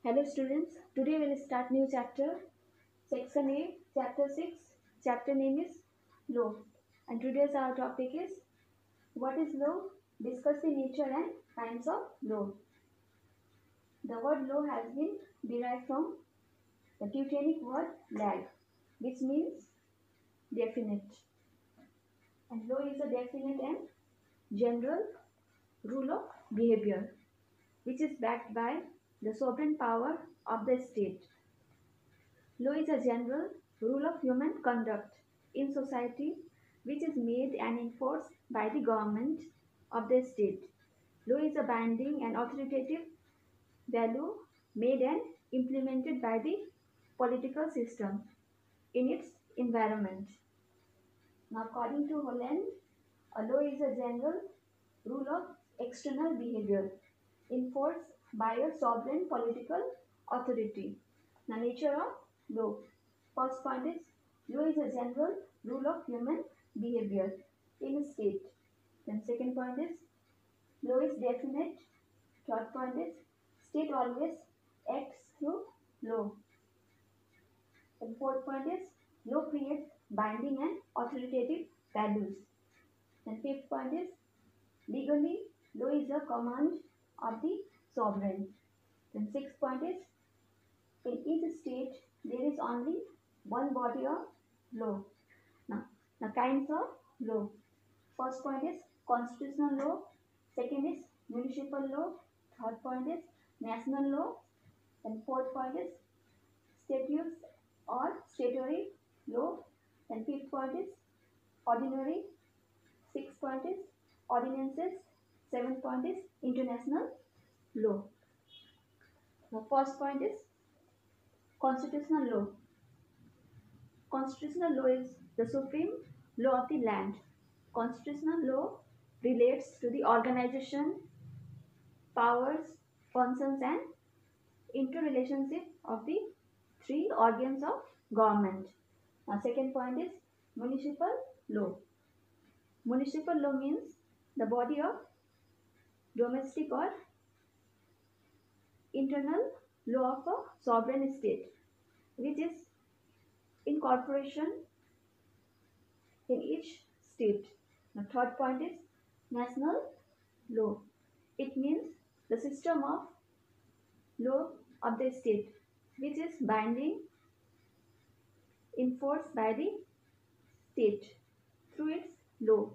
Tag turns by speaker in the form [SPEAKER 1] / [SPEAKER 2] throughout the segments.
[SPEAKER 1] Hello students, today we'll start new chapter, section A, chapter 6, chapter name is law. And today's our topic is what is law? Discuss the nature and kinds of law. The word law has been derived from the Teutonic word lag, which means definite. And law is a definite and general rule of behavior, which is backed by the sovereign power of the state. Law is a general rule of human conduct in society which is made and enforced by the government of the state. Law is a binding and authoritative value made and implemented by the political system in its environment. Now, according to Holland, a law is a general rule of external behavior enforced by a sovereign political authority. The nature of law. First point is law is a general rule of human behavior in a state. Then second point is law is definite. Third point is state always acts through law. And fourth point is law creates binding and authoritative values. And fifth point is legally law is a command of the sovereign. Then sixth point is in each state there is only one body of law. Now, the kinds of law. First point is constitutional law. Second is municipal law. Third point is national law. And fourth point is statutes or statutory law. And fifth point is ordinary. Sixth point is ordinances. Seventh point is international law. The first point is constitutional law. Constitutional law is the supreme law of the land. Constitutional law relates to the organization, powers, functions and interrelationship of the three organs of government. Now, second point is municipal law. Municipal law means the body of domestic or internal law of a sovereign state, which is incorporation in each state. The third point is national law. It means the system of law of the state which is binding, enforced by the state through its law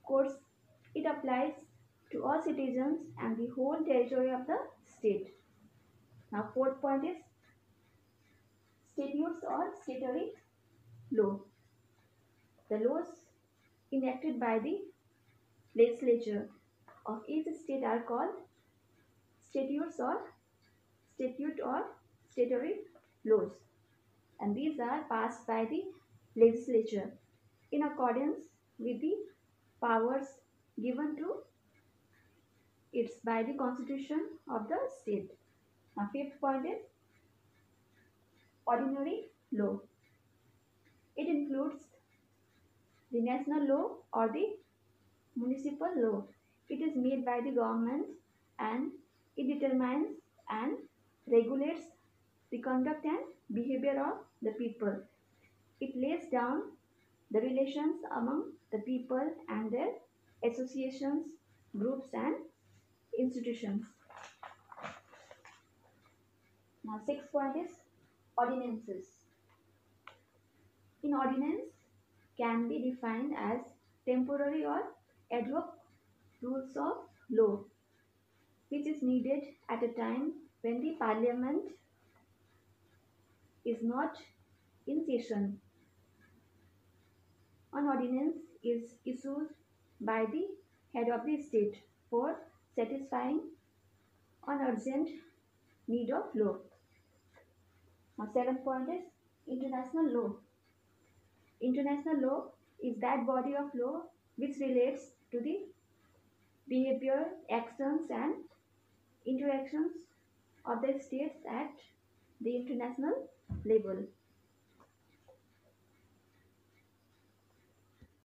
[SPEAKER 1] courts. It applies to all citizens and the whole territory of the state. Now, fourth point is statutes or statutory law. The laws enacted by the legislature of each state are called statutes or statutory laws, and these are passed by the legislature in accordance with the powers given to it by the constitution of the state. Now, fifth point is ordinary law. It includes the national law or the municipal law. It is made by the government and it determines and regulates the conduct and behavior of the people. It lays down the relations among the people and their associations, groups and institutions. Now, sixth point is ordinances. In ordinance can be defined as temporary or ad hoc rules of law which is needed at a time when the parliament is not in session. An ordinance is issued by the head of the state for satisfying an urgent need of law. Now, seventh point is international law. International law is that body of law which relates to the behavior, actions and interactions of the states at the international level.